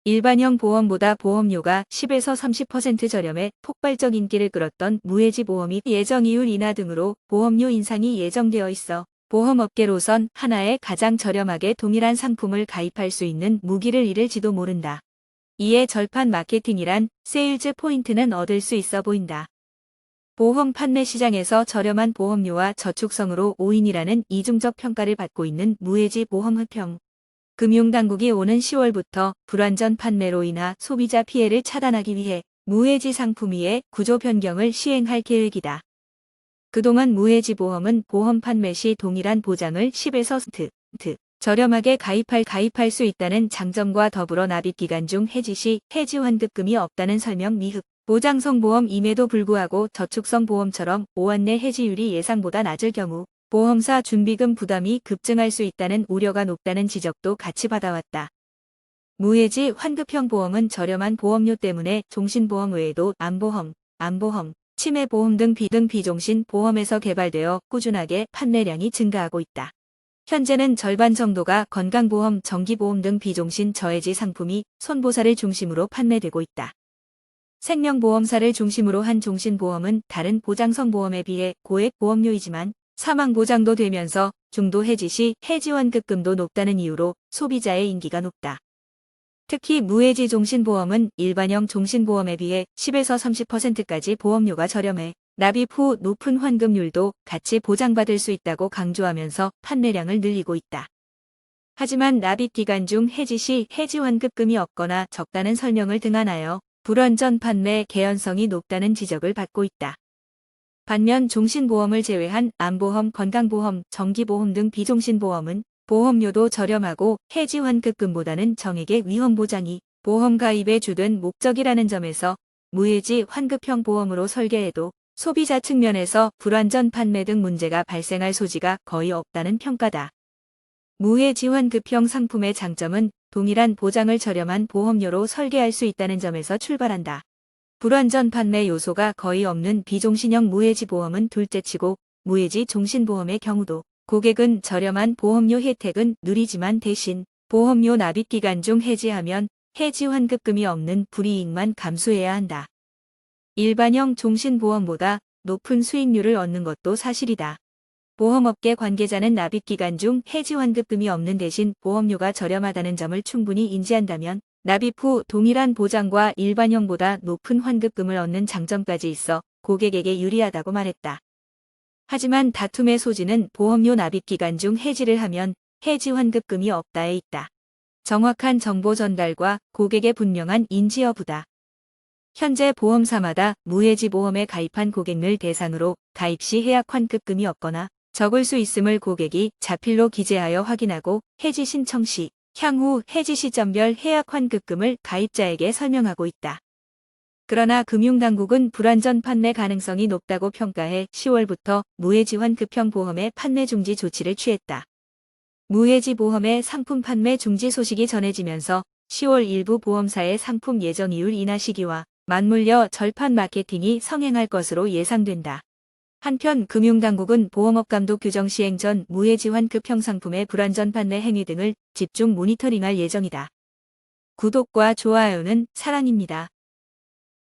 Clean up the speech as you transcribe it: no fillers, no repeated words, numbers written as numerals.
일반형 보험보다 보험료가 10에서 30% 저렴해 폭발적 인기를 끌었던 무해지 보험이 예정이율 인하 등으로 보험료 인상이 예정되어 있어 보험업계로선 하나의 가장 저렴하게 동일한 상품을 가입할 수 있는 무기를 잃을지도 모른다. 이에 절판 마케팅이란 세일즈 포인트는 얻을 수 있어 보인다. 보험 판매 시장에서 저렴한 보험료와 저축성으로 5인이라는 이중적 평가를 받고 있는 무해지 보험 흡평. 금융당국이 오는 10월부터 불완전 판매로 인한 소비자 피해를 차단하기 위해 무해지 상품 위에 구조 변경을 시행할 계획이다. 그동안 무해지 보험은 보험 판매 시 동일한 보장을 10에서 저렴하게 가입할 수 있다는 장점과 더불어 납입 기간 중 해지 시 해지 환급금이 없다는 설명 미흡. 보장성 보험임에도 불구하고 저축성 보험처럼 5월 내 해지율이 예상보다 낮을 경우 보험사 준비금 부담이 급증할 수 있다는 우려가 높다는 지적도 같이 받아왔다. 무해지 환급형 보험은 저렴한 보험료 때문에 종신보험 외에도 암보험, 치매보험 등 비종신 보험에서 개발되어 꾸준하게 판매량이 증가하고 있다. 현재는 절반 정도가 건강보험, 정기보험 등 비종신 저해지 상품이 손보사를 중심으로 판매되고 있다. 생명보험사를 중심으로 한 종신보험은 다른 보장성 보험에 비해 고액 보험료이지만 사망보장도 되면서 중도 해지 시 해지 환급금도 높다는 이유로 소비자의 인기가 높다. 특히 무해지 종신보험은 일반형 종신보험에 비해 10에서 30%까지 보험료가 저렴해 납입 후 높은 환급률도 같이 보장받을 수 있다고 강조하면서 판매량을 늘리고 있다. 하지만 납입 기간 중 해지 시 해지 환급금이 없거나 적다는 설명을 등한하여 불완전 판매 개연성이 높다는 지적을 받고 있다. 반면 종신보험을 제외한 암보험, 건강보험, 정기보험 등 비종신보험은 보험료도 저렴하고 해지 환급금보다는 정액의 위험 보장이 보험 가입의 주된 목적이라는 점에서 무해지 환급형 보험으로 설계해도 소비자 측면에서 불완전 판매 등 문제가 발생할 소지가 거의 없다는 평가다. 무해지 환급형 상품의 장점은 동일한 보장을 저렴한 보험료로 설계할 수 있다는 점에서 출발한다. 불완전 판매 요소가 거의 없는 비종신형 무해지 보험은 둘째치고 무해지 종신보험의 경우도 고객은 저렴한 보험료 혜택은 누리지만 대신 보험료 납입 기간 중 해지하면 해지 환급금이 없는 불이익만 감수해야 한다. 일반형 종신보험보다 높은 수익률을 얻는 것도 사실이다. 보험업계 관계자는 납입 기간 중 해지 환급금이 없는 대신 보험료가 저렴하다는 점을 충분히 인지한다면 납입 후 동일한 보장과 일반형보다 높은 환급금을 얻는 장점까지 있어 고객에게 유리하다고 말했다. 하지만 다툼의 소지는 보험료 납입 기간 중 해지를 하면 해지 환급금이 없다에 있다. 정확한 정보 전달과 고객의 분명한 인지 여부다. 현재 보험사마다 무해지 보험에 가입한 고객을 대상으로 가입 시 해약 환급금이 없거나 적을 수 있음을 고객이 자필로 기재하여 확인하고 해지 신청 시 향후 해지 시점별 해약 환급금을 가입자에게 설명하고 있다. 그러나 금융당국은 불완전 판매 가능성이 높다고 평가해 10월부터 무해지 환급형 보험의 판매 중지 조치를 취했다. 무해지 보험의 상품 판매 중지 소식이 전해지면서 10월 일부 보험사의 상품 예정이율 인하 시기와 맞물려 절판 마케팅이 성행할 것으로 예상된다. 한편 금융당국은 보험업감독 규정 시행 전 무해지 환급형 상품의 불완전 판매 행위 등을 집중 모니터링할 예정이다. 구독과 좋아요는 사랑입니다.